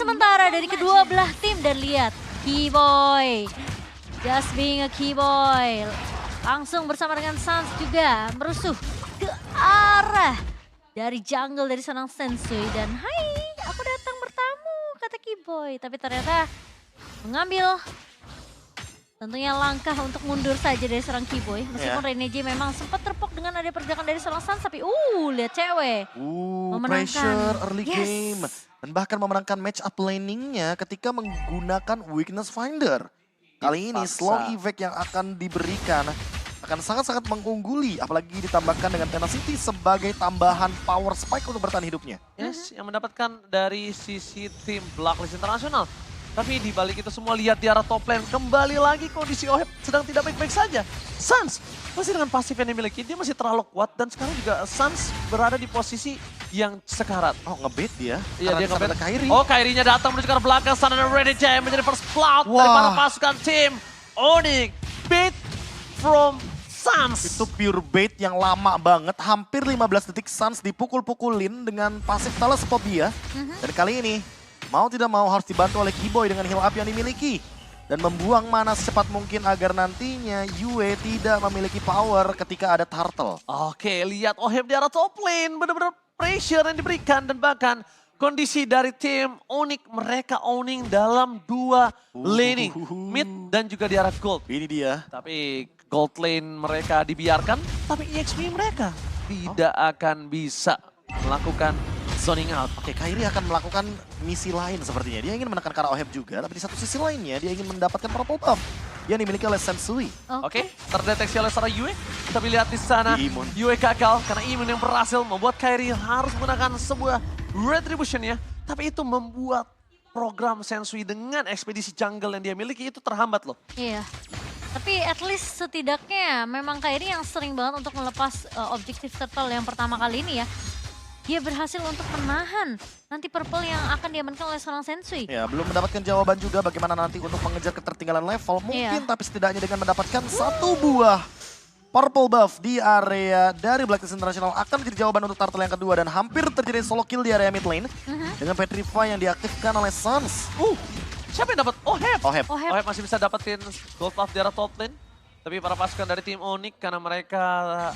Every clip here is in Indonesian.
sementara dari kedua belah tim. Dan lihat, Keyboy. Just being a Keyboy. Langsung bersama dengan Sans juga merusuh ke arah dari jungle dari seorang Sensui. Dan hai, aku datang bertamu, kata Keyboy. Tapi ternyata mengambil tentunya langkah untuk mundur saja dari seorang Keyboy. Meskipun Renege memang sempat terpok dengan ada pergerakan dari seorang Sans. Tapi lihat cewek. Pressure early game. Dan bahkan memenangkan match up laningnya ketika menggunakan Weakness Finder. Kali ini slow effect yang akan diberikan akan sangat-sangat mengungguli. Apalagi ditambahkan dengan Tenacity sebagai tambahan power spike untuk bertahan hidupnya. Yes, yang mendapatkan dari sisi tim Blacklist Internasional. Tapi di balik itu semua lihat di arah top lane. Kembali lagi kondisi OHEB sedang tidak baik-baik saja. Sans masih dengan pasif yang dimiliki, dia masih terlalu kuat. Dan sekarang juga Sans berada di posisi yang sekarat. Oh, ngebait dia. Iya, dia ngebait. Kairi. Oh, Kairinya datang menuju ke arah belakang. Sana ada Renege yang menjadi first blood dari para pasukan tim Onyx. Bait from Sans. Itu pure bait yang lama banget. Hampir 15 detik Sans dipukul-pukulin dengan pasif Thalasphobia. Dan kali ini mau tidak mau harus dibantu oleh Keyboy dengan heal up yang dimiliki. Dan membuang mana secepat mungkin agar nantinya Yue tidak memiliki power ketika ada turtle. Oke, lihat OHEB di arah top lane. Benar-benar pressure yang diberikan. Dan bahkan kondisi dari tim Onyx, mereka owning dalam dua laning. Mid dan juga di arah gold. Ini dia. Tapi gold lane mereka dibiarkan. Tapi EXP mereka tidak akan bisa melakukan zoning out. Oke, Kairi akan melakukan misi lain sepertinya. Dia ingin menekan ke arah OHEB juga, tapi di satu sisi lainnya dia ingin mendapatkan purple buff yang dimiliki oleh Sensui. Oke, terdeteksi oleh seorang Yue. Tapi lihat di sana, Yue gagal karena imun yang berhasil membuat Kairi harus menggunakan sebuah retribution ya. Tapi itu membuat program Sensui dengan ekspedisi jungle yang dia miliki itu terhambat loh. Iya. Tapi at least setidaknya memang Kairi yang sering banget untuk melepas objektif turtle yang pertama kali ini ya. Dia berhasil untuk menahan nanti purple yang akan diamankan oleh seorang Sensui. Ya, belum mendapatkan jawaban juga bagaimana nanti untuk mengejar ketertinggalan level. Mungkin, tapi setidaknya dengan mendapatkan satu buah purple buff di area dari Blacklist International akan menjadi jawaban untuk turtle yang kedua. Dan hampir terjadi solo kill di area mid lane dengan Petrify yang diaktifkan oleh Sans. Siapa yang dapat? OHEB. OHEB masih bisa dapetin gold buff di arah top lane. Tapi para pasukan dari tim Onyx karena mereka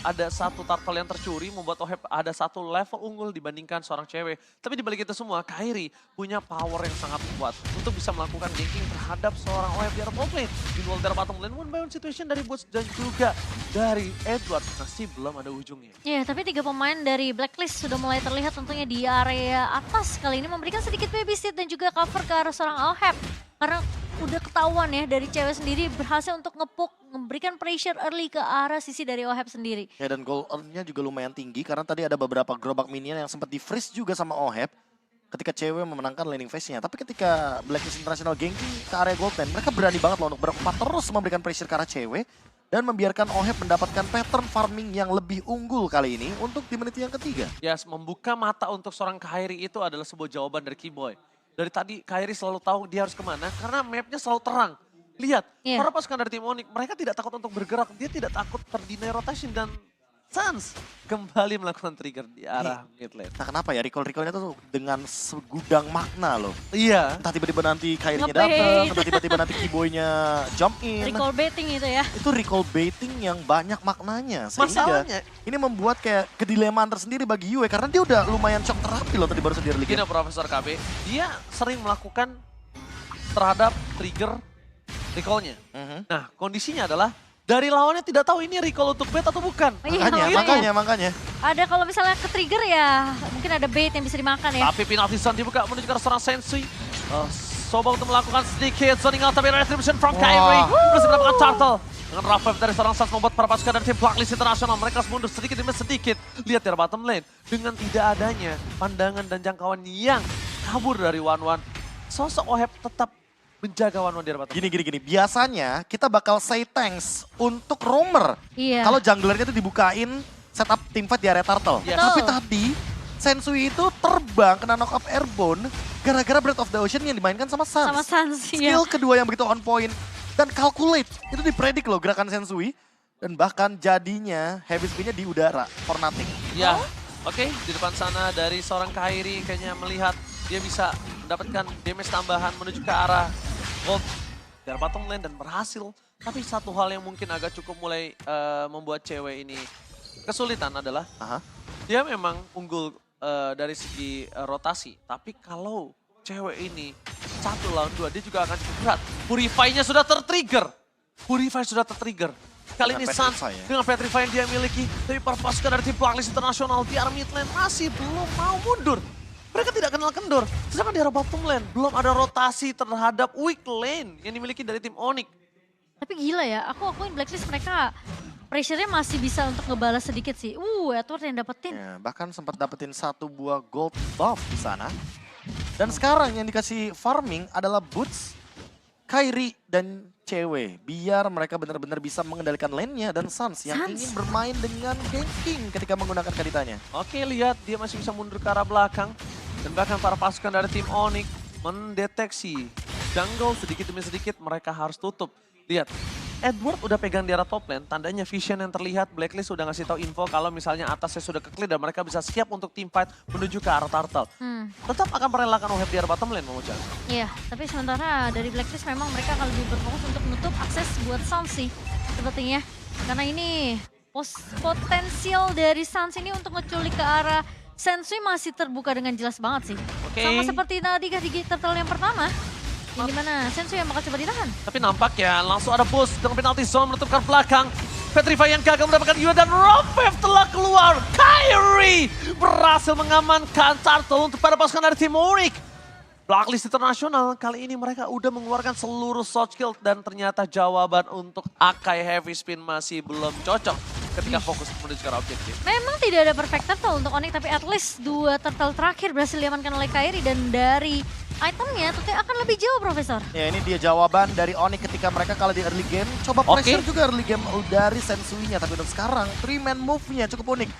ada satu turtle yang tercuri membuat OHEB ada satu level unggul dibandingkan seorang cewek. Tapi dibalik itu semua, Kairi punya power yang sangat kuat untuk bisa melakukan ganking terhadap seorang OHEB di arah top lane. Di dari bottom lane, one by one situation dari Boots dan juga dari Edward. Masih belum ada ujungnya. Ya, tapi 3 pemain dari Blacklist sudah mulai terlihat tentunya di area atas. Kali ini memberikan sedikit babysit dan juga cover ke arah seorang OHEB. Karena udah ketahuan ya dari cewek sendiri berhasil untuk ngepuk, memberikan pressure early ke arah sisi dari OHEB sendiri. Ya, dan goal earn-nya juga lumayan tinggi karena tadi ada beberapa gerobak minion yang sempat di-freeze juga sama OHEB ketika cewek memenangkan laning phase-nya. Tapi ketika Blacklist International ganking ke area gold lane, mereka berani banget loh untuk berempat terus memberikan pressure ke arah cewek dan membiarkan OHEB mendapatkan pattern farming yang lebih unggul kali ini untuk di menit yang ketiga. Yes, membuka mata untuk seorang Kairi itu adalah sebuah jawaban dari Keyboy. Dari tadi Kairi selalu tahu dia harus kemana karena mapnya selalu terang. Lihat, para pasukan dari tim Onyx, mereka tidak takut untuk bergerak. Dia tidak takut terdinai rotation dan Sans kembali melakukan trigger di arah mid lane. Nah, kenapa ya recall-recallnya tuh dengan segudang makna loh. Iya. Entah tiba-tiba nanti Kairinya datang, entah tiba-tiba nanti Keyboy-nya jump in. Recall baiting itu ya. Itu recall baiting yang banyak maknanya. Sehingga Masalahnya ini membuat kayak kedilemaan tersendiri bagi Yue karena dia udah lumayan shock terapi loh tadi baru saja Gini Profesor KB, dia sering melakukan terhadap trigger recall-nya. Nah, kondisinya adalah dari lawannya tidak tahu ini recall untuk bait atau bukan. Makanya. Ada kalau misalnya ke trigger ya mungkin ada bait yang bisa dimakan ya. Tapi penalti zone dibuka menuju ke seorang Sensui. Coba untuk melakukan sedikit zoning out tapi retribution from Kairi. Masih mendapatkan turtle. Dengan rough wave dari seorang Sans membuat para pasukan dari tim Blacklist International. Mereka mundur sedikit demi sedikit. Lihat dari bottom lane. Dengan tidak adanya pandangan dan jangkauan yang kabur dari One-One. Sosok OHEB tetap menjaga One-One di bottom. Gini. Biasanya kita bakal say thanks untuk roamer. Iya. Kalau junglernya itu dibukain setup teamfight di area turtle. Tapi tadi Sensui itu terbang kena knock up airborne gara-gara Breath of the Ocean yang dimainkan sama Sans. Sama Sans, Skill kedua yang begitu on point. Dan calculate, itu dipredik loh gerakan Sensui. Dan bahkan jadinya heavy spin-nya di udara, for nothing. Ya, oke. Di depan sana dari seorang Kairi kayaknya melihat dia bisa mendapatkan damage tambahan menuju ke arah gold dari bottom lane dan berhasil. Tapi satu hal yang mungkin agak cukup mulai membuat cewek ini kesulitan adalah dia memang unggul dari segi rotasi. Tapi kalau cewek ini 1 lawan 2 dia juga akan cukup berat. Purify-nya sudah tertrigger. Kali ini Suns dengan Petrify yang dia miliki. Tapi para pasukan dari tim Blacklist International di arah mid lane masih belum mau mundur. Mereka tidak kenal kendor. Sedangkan di arah bottom lane belum ada rotasi terhadap weak lane yang dimiliki dari tim Onyx. Tapi gila ya, aku akuin Blacklist mereka pressure-nya masih bisa untuk ngebalas sedikit sih. Edward yang dapetin. Ya, bahkan sempat dapetin 1 buah gold buff di sana. Dan sekarang yang dikasih farming adalah Boots, Kairi, dan Cewek. Biar mereka benar-benar bisa mengendalikan lane-nya dan Suns yang ingin bermain dengan ganking ketika menggunakan kaditanya. Oke, lihat dia masih bisa mundur ke arah belakang. Dan bahkan para pasukan dari tim Onyx mendeteksi jungle sedikit demi sedikit mereka harus tutup. Lihat, Edward udah pegang di arah top lane, tandanya vision yang terlihat, Blacklist udah ngasih tahu info kalau misalnya atasnya sudah ke-clear dan mereka bisa siap untuk team fight menuju ke arah turtle. Tetap akan merelakan OHEB di arah bottom lane, Momocan. Iya, tapi sementara dari Blacklist memang mereka akan lebih berfokus untuk menutup akses buat Suns sih, sepertinya. Karena ini potensial dari Suns ini untuk ngeculik ke arah Sensui masih terbuka dengan jelas banget sih. Sama seperti tadi di turtle yang pertama. Yang dimana Sensui yang bakal coba ditahan. Tapi nampak ya langsung ada boost dengan penalti zone menutupkan belakang. Petrify yang gagal mendapatkan Yua dan Ropev telah keluar. Kairi berhasil mengamankan turtle untuk para pasukan dari tim Onyx. Blacklist International kali ini mereka udah mengeluarkan seluruh soft skill dan ternyata jawaban untuk Akai Heavy Spin masih belum cocok ketika fokus menuju ke arah objektif. Memang tidak ada perfect turtle untuk Onyx, tapi at least 2 turtle terakhir berhasil diamankan oleh Kairi dan dari itemnya tentunya akan lebih jauh, Profesor. Ya, ini dia jawaban dari Onyx ketika mereka kalah di early game. Coba pressure juga early game dari Sensui-nya, tapi untuk sekarang 3-man move-nya cukup unik.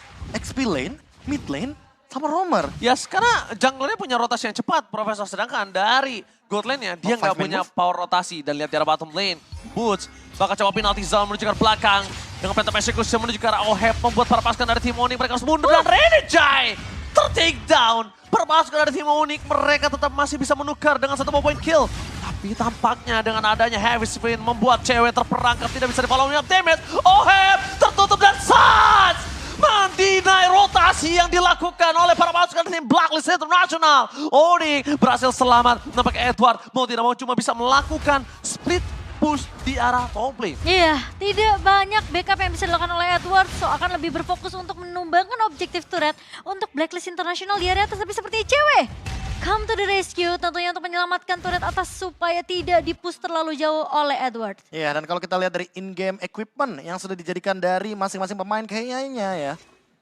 XP lane, mid lane, sama roamer. Ya, karena junglernya punya rotasi yang cepat, Profesor. Sedangkan dari gold lane-nya dia nggak punya power rotasi. Dan lihat di arah bottom lane, Boots bakal coba penalti zone menuju ke arah belakang. Dengan Phantom Execution menuju ke arah OHEB, membuat para pasukan dari tim Onyx mereka harus mundur dan Renejai ter-take down. Para pasukan dari tim Onyx mereka tetap masih bisa menukar dengan 1 point kill. Tapi tampaknya dengan adanya heavy spin membuat cewek terperangkap tidak bisa di-follow up damage. OHEB tertutup dan Suns mendinai rotasi yang dilakukan oleh para pasukan tim Blacklist International. Onyx berhasil selamat. Nampaknya Edward mau tidak mau cuma bisa melakukan split push di arah top lane. Iya, tidak banyak backup yang bisa dilakukan oleh Edward, so akan lebih berfokus untuk menumbangkan objektif turret untuk Blacklist International di area atas, tapi seperti cewek. Come to the rescue tentunya untuk menyelamatkan turret atas supaya tidak di-push terlalu jauh oleh Edward. Iya, dan kalau kita lihat dari in-game equipment yang sudah dijadikan dari masing-masing pemain kayaknya ya.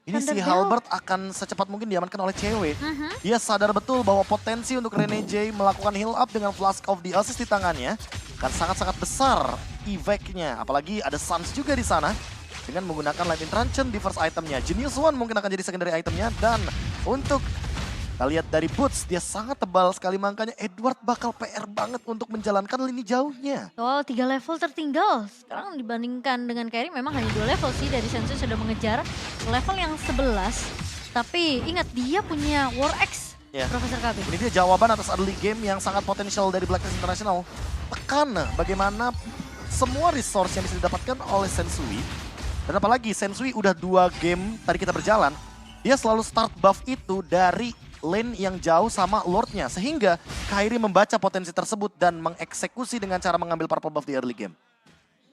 Ini si Halbert akan secepat mungkin diamankan oleh cewek. Dia sadar betul bahwa potensi untuk Renejai melakukan heal up dengan Flask of the Assist di tangannya kan sangat-sangat besar evac-nya. Apalagi ada Suns juga di sana dengan menggunakan Lightning Truncheon di first itemnya. Genius One mungkin akan jadi secondary itemnya. Dan untuk kita lihat dari Boots, dia sangat tebal sekali, makanya Edward bakal PR banget untuk menjalankan lini jauhnya. 3 level tertinggal. Sekarang dibandingkan dengan Kairi memang hanya 2 level sih dari Sensui sudah mengejar level yang 11. Tapi ingat dia punya War Axe, Profesor KB. Ini dia jawaban atas early game yang sangat potensial dari Blacklist International. Tekan bagaimana semua resource yang bisa didapatkan oleh Sensui. Dan apalagi Sensui udah 2 game tadi kita berjalan, dia selalu start buff itu dari lane yang jauh sama Lordnya. Sehingga Kairi membaca potensi tersebut dan mengeksekusi dengan cara mengambil purple buff di early game.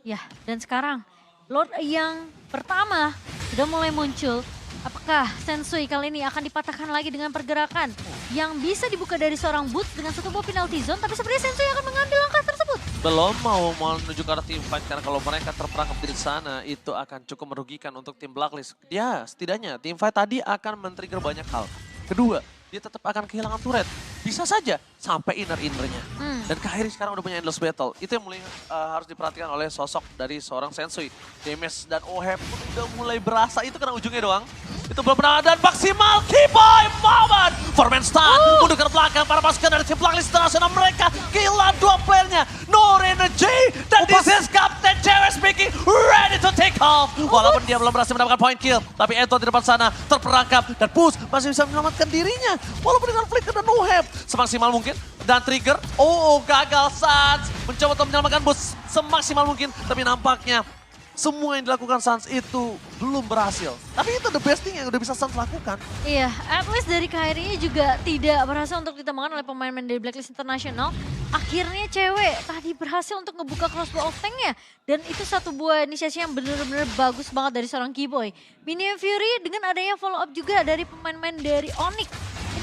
Ya, dan sekarang Lord yang pertama sudah mulai muncul. Apakah Sensui kali ini akan dipatahkan lagi dengan pergerakan yang bisa dibuka dari seorang Boots dengan 1 buah penalty zone, tapi sebenarnya Sensui akan mengambil langkah tersebut. Belum mau menuju ke arah team fight, karena kalau mereka terperangkap di sana itu akan cukup merugikan untuk tim Blacklist. Ya, setidaknya team fight tadi akan men-trigger banyak hal. Kedua, dia tetap akan kehilangan turret. Bisa saja sampai inner-innernya. Dan Kairi sekarang udah punya endless battle. Itu yang mulai harus diperhatikan oleh sosok dari seorang Sensui. Damage dan OHEB pun udah mulai berasa, itu karena ujungnya doang. Itu belum pernah, dan maksimal T-Boy moment. Foreman stun, mundur ke belakang para pasukan dari tim Blacklist International. Mereka kehilangan 2 playernya. No energy, dan this is Captain Cewek speaking, ready to take off. Walaupun dia belum berhasil mendapatkan point kill. Tapi Edward di depan sana terperangkap. Dan Push masih bisa menyelamatkan dirinya. Walaupun dengan flicker dan no-hab. Semaksimal mungkin. Dan trigger. Oh, gagal Sans. Mencoba untuk menyelamatkan Push semaksimal mungkin. Tapi nampaknya semua yang dilakukan Sans itu belum berhasil. Tapi itu the best thing yang udah bisa Sans lakukan. Iya, at least dari Kairi juga tidak berhasil untuk ditembakkan oleh pemain-pemain dari Blacklist International. Akhirnya cewek tadi berhasil untuk ngebuka crossbow of tank-nya. Dan itu satu buah inisiasi yang benar-benar bagus banget dari seorang Keyboy. Minion Fury dengan adanya follow up juga dari pemain-pemain dari Onyx.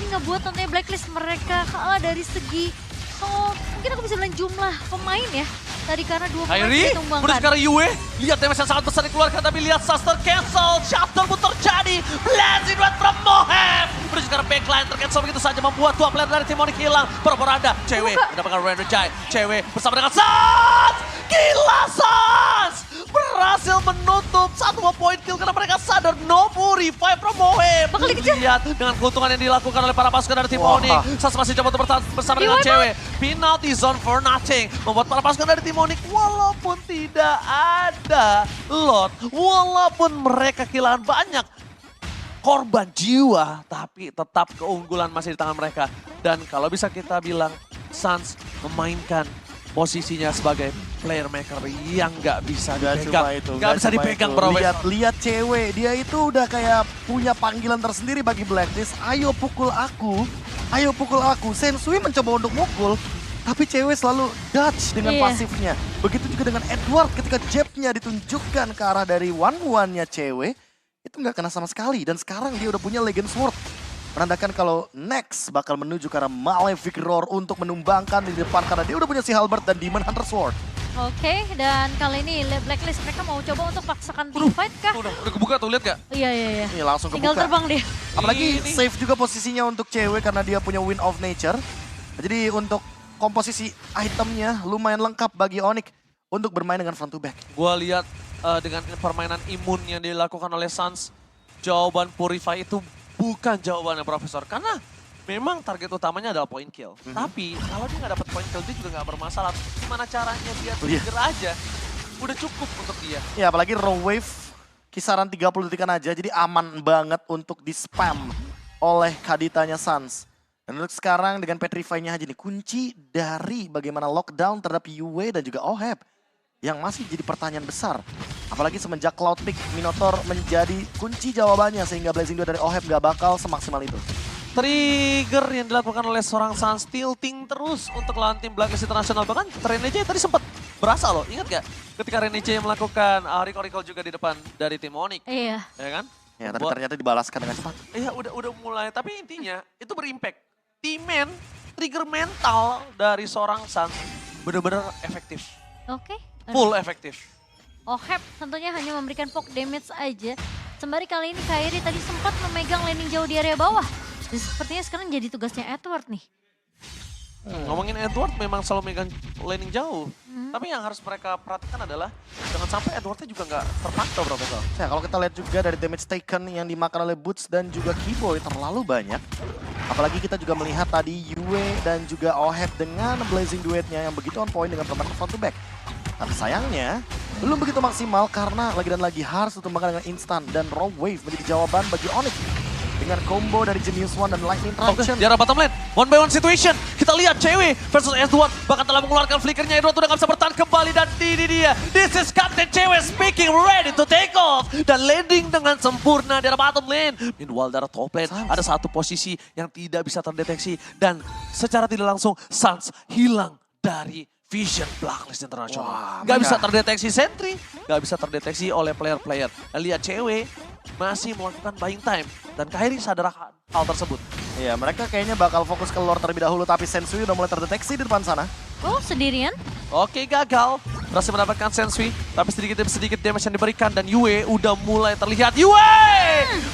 Ini ngebuat tentunya Blacklist mereka kalah dari segi, mungkin aku bisa bilang jumlah pemain ya. Tadi karena dua pemain Kairi, ditumbangkan. menuju ke arah Yue. Lihat damage yang sangat besar dikeluarkan, tapi lihat Suster cancel. Shuttle pun terjadi. Blazing Red from Mohab. Menuju ke arah backline, tercancel begitu saja. Membuat dua player dari tim Onyx hilang. Propaganda, cewek mendapatkan Renderjai. Cewek bersama dengan Sans. Gila Sans. Berhasil menutup satu point kill karena mereka sadar no revive from Mohab. Bakal dikejar. Lihat dengan keuntungan yang dilakukan oleh para pasukan dari tim Onyx. Sans masih coba untuk bertahan bersama dengan cewek. Penalty zone for nothing. Membuat para pasukan dari tim Onyx walaupun tidak ada lot. Walaupun mereka kehilangan banyak korban jiwa. Tapi tetap keunggulan masih di tangan mereka. Dan kalau bisa kita bilang Sans memainkan posisinya sebagai player maker yang nggak bisa dipegang. Nggak bisa dipegang bro. Lihat cewek, dia itu udah kayak punya panggilan tersendiri bagi Blacklist. Ayo pukul aku, ayo pukul aku. Sensui mencoba untuk mukul, tapi cewek selalu dodge dengan pasifnya. Begitu juga dengan Edward ketika jabnya ditunjukkan ke arah dari one-one-nya cewek. Itu nggak kena sama sekali. Dan sekarang dia udah punya Legend Sword. Menandakan kalau next bakal menuju ke arah Malefic Roar untuk menumbangkan di depan. Karena dia udah punya si Halberd dan Demon Hunter Sword. Oke, dan kali ini Blacklist mereka mau coba untuk paksakan team fight kah? Udah kebuka tuh, lihat gak? Iya. Ini langsung Tinggal kebuka. terbang dia. Apalagi safe juga posisinya untuk cewek karena dia punya Wind of Nature. Jadi untuk komposisi itemnya lumayan lengkap bagi Onyx untuk bermain dengan front to back. Gua lihat dengan permainan imun yang dilakukan oleh Sans, jawaban Purify itu bukan jawabannya Profesor. Karena memang target utamanya adalah point kill. Tapi kalau dia nggak dapat point kill, dia juga nggak bermasalah. Gimana caranya dia trigger aja, udah cukup untuk dia. Ya apalagi raw wave kisaran 30 detikan aja, jadi aman banget untuk di spam oleh Kaditanya Sans. Dan untuk sekarang dengan Petrify-nya aja nih, kunci dari bagaimana lockdown terhadap Yue dan juga Oheb yang masih jadi pertanyaan besar. Apalagi semenjak Cloud Peak, Minotaur menjadi kunci jawabannya sehingga Blazing 2 dari Oheb gak bakal semaksimal itu. Trigger yang dilakukan oleh seorang Sans tilting terus untuk lawan tim Blacklist International. Bahkan Renege tadi sempat berasa loh, ingat gak? Ketika Renege melakukan recall juga di depan dari tim Onyx. Iya. Ya kan? Ya tapi ternyata dibalaskan dengan cepat. Iya udah mulai, tapi intinya itu berimpact. Teammate, trigger mental dari seorang Sans benar-benar efektif. Oke. Full efektif. Oheb tentunya hanya memberikan poke damage aja. Sembari kali ini Kairi tadi sempat memegang landing jauh di area bawah. Dan sepertinya sekarang jadi tugasnya Edward nih. Ngomongin Edward memang selalu megang landing jauh. Tapi yang harus mereka perhatikan adalah jangan sampai Edwardnya juga nggak terpantau Profesor. Ya kalau kita lihat juga dari damage taken yang dimakan oleh Boots dan juga Keyboy terlalu banyak. Apalagi kita juga melihat tadi Yue dan juga Oheb dengan Blazing duetnya yang begitu on point dengan permainan front to back. Tapi sayangnya belum begitu maksimal karena lagi dan lagi harus ditumbangkan dengan instan dan raw wave menjadi jawaban bagi Onyx. Dengan combo dari Genius One dan Lightning Traction. Di arah bottom lane, one by one situation. Kita lihat cewek versus Edward bahkan telah mengeluarkan flickernya. Edward udah gak bisa bertahan kembali dan ini dia. This is Captain Cewek speaking, ready to take off. Dan landing dengan sempurna di arah bottom lane. Meanwhile di arah top lane ada satu posisi yang tidak bisa terdeteksi. Dan secara tidak langsung Sans hilang dari Vision Blacklist International. Gak bisa terdeteksi sentry, gak bisa terdeteksi oleh player-player. Lihat cewek masih melakukan buying time. Dan Kairi sadar akan hal tersebut. Iya, mereka kayaknya bakal fokus ke lore terlebih dahulu, tapi Sensui udah mulai terdeteksi di depan sana. Oh, sendirian? Oke, gagal. Berhasil mendapatkan Sensui, tapi sedikit demi sedikit damage yang diberikan. Dan Yue udah mulai terlihat. Yue!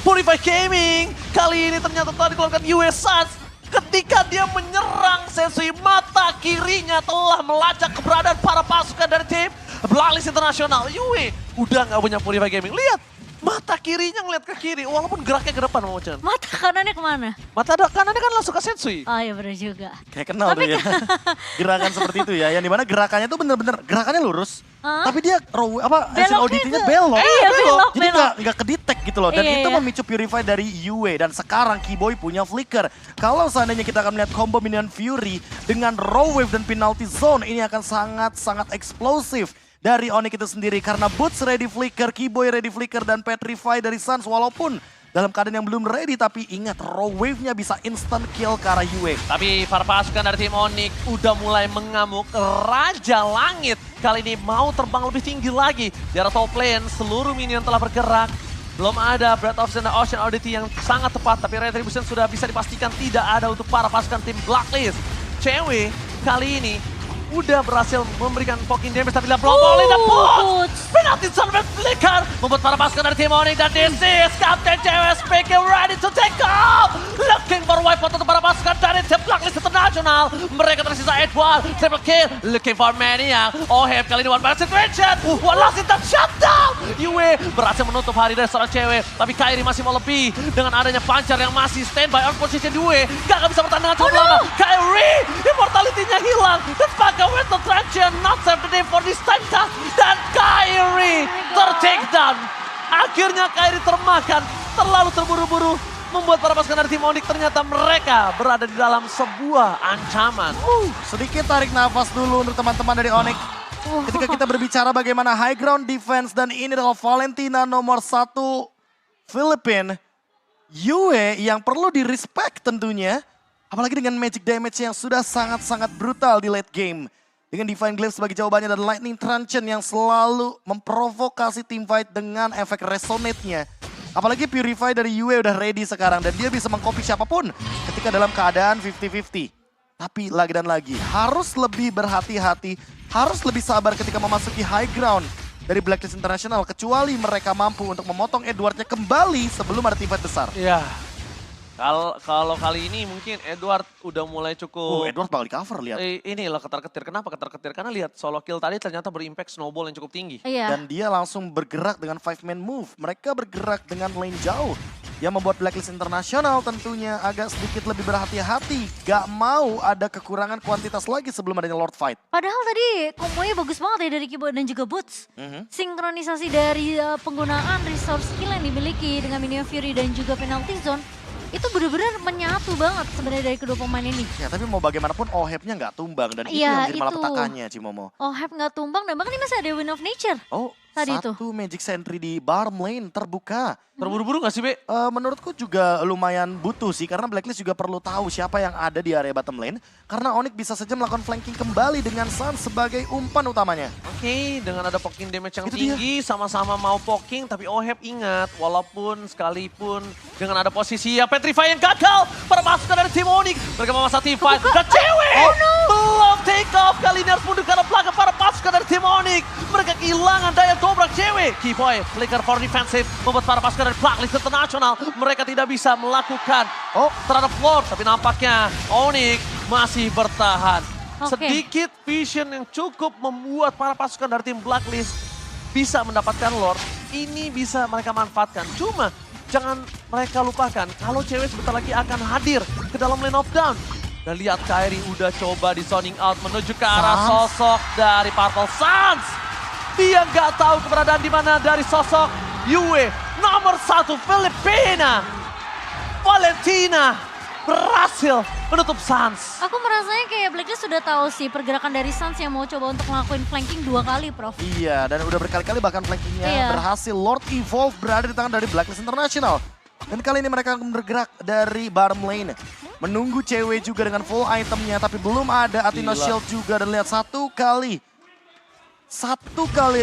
Purify Gaming! Kali ini ternyata telah dikeluarkan Yue Sans. Ketika dia menyerang Sensui, mata kirinya telah melacak keberadaan para pasukan dari tim Blacklist International. Yue udah nggak punya Purify Gaming. Lihat, mata kirinya ngeliat ke kiri, walaupun geraknya ke depan, Mochen. Mata kanannya kemana? Mata kanannya kan langsung ke Sensui. Oh iya bener juga. Kayak kenal tuh ya. Gerakan seperti itu ya, yang dimana gerakannya tuh bener-bener, gerakannya lurus. Hah? Tapi dia action Beloknya auditnya itu. belok. Iya, belok, Jadi belok. nggak kedetek gitu loh. Dan Iya, itu iya. memicu Purify dari Yue. Dan sekarang Keyboy punya flicker. Kalau seandainya kita akan melihat combo minion Fury dengan Raw Wave dan Penalty Zone, ini akan sangat-sangat eksplosif dari Onyx itu sendiri. Karena Boots ready flicker, Keyboy ready flicker, dan Petrify dari Suns. Walaupun dalam keadaan yang belum ready, tapi ingat Raw Wave-nya bisa instant kill ke arah Yue. Tapi para pasukan dari tim Onyx udah mulai mengamuk. Raja Langit kali ini mau terbang lebih tinggi lagi. Di arah top lane, seluruh minion telah bergerak. Belum ada Breath of the Ocean Oddity yang sangat tepat, tapi Retribution sudah bisa dipastikan tidak ada untuk para pasukan tim Blacklist. Cewek kali ini udah berhasil memberikan poking damage, tapi belum boleh dan Boots! Penalti sampai flicker membuat para pasukan dari tim Onyx, dan this is Captain Cewek speaking ready to take off! Looking for wipeout untuk para pasukan dari tim Blacklist International. Mereka tersisa Edward, triple kill, looking for Mania. Oheb kali ini one man situation, one last in that shutdown! Yue berhasil menutup hari dari seorang Cewek, tapi Kairi masih mau lebih dengan adanya Pancar yang masih standby on position Yue. Gak bisa bertahan dengan cukup lama. Kairi, immortality-nya hilang, dan pakai with the Trajan, not save the day for this time, dan Kairi ter-take down. Akhirnya Kairi termakan, terlalu terburu-buru, membuat para pasukan dari tim Onyx ternyata mereka berada di dalam sebuah ancaman. Sedikit tarik nafas dulu untuk teman-teman dari Onyx. Ketika kita berbicara bagaimana high ground defense, dan ini adalah Valentina nomor 1 Filipina. Yue yang perlu di-respect tentunya. Apalagi dengan magic damage yang sudah sangat-sangat brutal di late game. Dengan Divine Glaive sebagai jawabannya dan Lightning Truncheon yang selalu memprovokasi teamfight dengan efek resonate-nya. Apalagi Purify dari Yue udah ready sekarang dan dia bisa mengcopy siapapun ketika dalam keadaan 50-50. Tapi lagi dan lagi harus lebih berhati-hati, harus lebih sabar ketika memasuki high ground dari Blacklist International. Kecuali mereka mampu untuk memotong Edwardnya kembali sebelum ada teamfight besar. Iya. Kalau kali ini mungkin Edward udah mulai cukup... Edward bakal di cover lihat. Inilah ketar-ketir. Kenapa ketar-ketir? Karena lihat solo kill tadi ternyata berimpact snowball yang cukup tinggi. Iya. Dan dia langsung bergerak dengan 5-man move. Mereka bergerak dengan lane jauh. Yang membuat Blacklist International tentunya agak sedikit lebih berhati-hati. Gak mau ada kekurangan kuantitas lagi sebelum adanya Lord Fight. Padahal tadi kombonya bagus banget ya dari Keyboard dan juga Boots. Sinkronisasi dari penggunaan resource skill yang dimiliki dengan Minion Fury dan juga Penalty Zone. Itu benar-benar menyatu banget sebenarnya dari kedua pemain ini. Ya tapi mau bagaimanapun Ohebnya nggak tumbang. Dan itu Iya, yang jadi itu. malapetakannya Cimomo. Oheb nggak tumbang dan bahkan ini masih ada Wind of Nature. Oh, Tadi satu Magic Sentry di bottom lane terbuka. Terburu-buru gak sih, Be? Menurutku juga lumayan butuh sih. Karena Blacklist juga perlu tahu siapa yang ada di area bottom lane. Karena Onyx bisa saja melakukan flanking kembali dengan Sun sebagai umpan utamanya. Oke, dengan ada poking damage yang Itu tinggi, sama-sama mau poking, tapi Oheb ingat, walaupun sekalipun dengan ada posisi ya Petrify yang gagal, para pasukan dari tim Onyx, mereka memaksa team fight, dan Cewek belum take off, kali ini harus mundur karena belakang para pasukan dari tim Onyx, mereka kehilangan daya dobrak Cewek. Keyboy, flicker for defensive, membuat para pasukan dari Blacklist International, mereka tidak bisa melakukan terhadap Lord, tapi nampaknya Onyx masih bertahan. Sedikit vision yang cukup membuat para pasukan dari tim Blacklist bisa mendapatkan Lord. Ini bisa mereka manfaatkan. Cuma jangan mereka lupakan kalau Cewek sebentar lagi akan hadir ke dalam lane of down. Dan lihat Kairi udah coba di zoning out menuju ke arah sosok dari Purple Suns. Dia nggak tahu keberadaan di mana dari sosok Yue nomor 1 Filipina. Valentina berhasil menutup Suns. Aku merasanya kayak Blacklist sudah tahu sih pergerakan dari Suns yang mau coba untuk ngelakuin flanking 2 kali, Prof. Iya, dan udah berkali-kali bahkan flankingnya berhasil. Lord Evolve berada di tangan dari Blacklist International. Dan kali ini mereka akan bergerak dari bottom lane. Menunggu Cewek juga dengan full itemnya, tapi belum ada Athena Shield juga. Dan lihat satu kali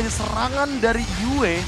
serangan dari Yue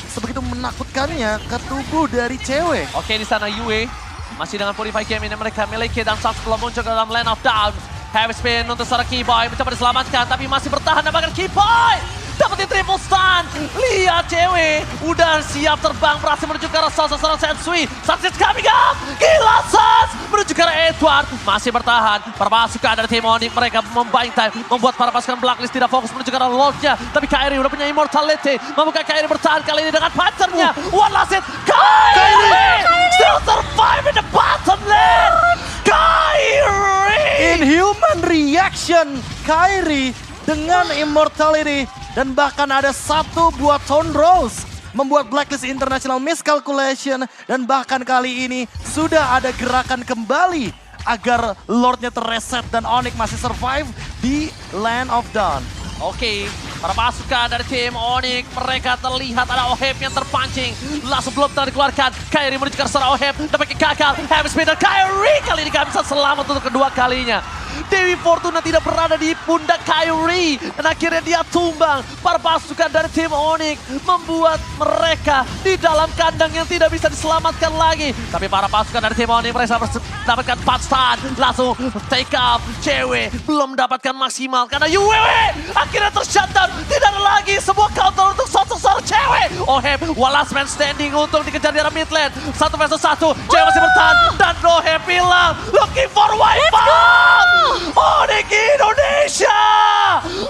sebegitu menakutkannya ke tubuh dari Cewek. Oke, di sana Yue masih dengan Purify game ini mereka miliki dan Suns belum muncul ke dalam lane of down. Heavy spin untuk seorang Keyboy mencoba diselamatkan tapi masih bertahan dan bahkan Keyboy dapetin triple stun. Lihat Cewek udah siap terbang berhasil menuju ke arah Suns seorang Sensui. Suns is coming up. Gila Suns menuju ke arah Edward. Masih bertahan. Para pasukan dari tim Onyx mereka membuying time. Membuat para pasukan Blacklist tidak fokus menuju ke arah Lordnya. Tapi Kairi udah punya immortality. Mampukah Kairi bertahan kali ini dengan patternnya. One last hit. Kairi still survive in the bottom lane. Kairi. Inhuman reaction Kairi dengan immortality dan bahkan ada 1 buat Tone Rose. Membuat Blacklist International miscalculation dan bahkan kali ini sudah ada gerakan kembali agar Lordnya terreset dan Onyx masih survive di Land of Dawn. Oke, para pasukan dari tim Onyx, mereka terlihat ada Oheb yang terpancing. Langsung belum dikeluarkan, Kairi menuju ke arah Oheb, dapatkan gagal, Heavy Speed dan Kairi kali ini gak bisa selamat untuk kedua kalinya. Dewi Fortuna tidak berada di pundak Kairi dan akhirnya dia tumbang. Para pasukan dari tim Onyx membuat mereka di dalam kandang yang tidak bisa diselamatkan lagi. Tapi para pasukan dari tim Onyx mereka mendapatkan 4 stun, langsung take up. Cewek belum mendapatkan maksimal karena UWW akhirnya tershutdown. Tidak ada lagi sebuah counter untuk sosok cewek. Oheb, one last man standing untuk dikejar di arah mid lane. 1 versus 1, cewek masih bertahan dan Oheb bilang looking for wipeout. Onyx Indonesia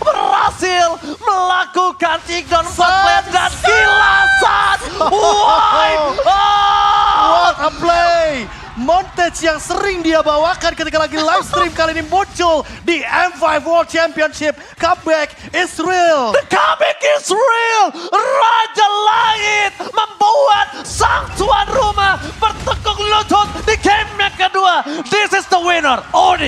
berhasil melakukan takedown 4 lane dan kilasan wipeout. What a play! Montage yang sering dia bawakan ketika lagi live stream kali ini muncul di M5 World Championship. Comeback is real. The comeback is real. Raja Langit membuat sang tuan rumah bertekuk lutut di game yang kedua. This is the winner, Onyx.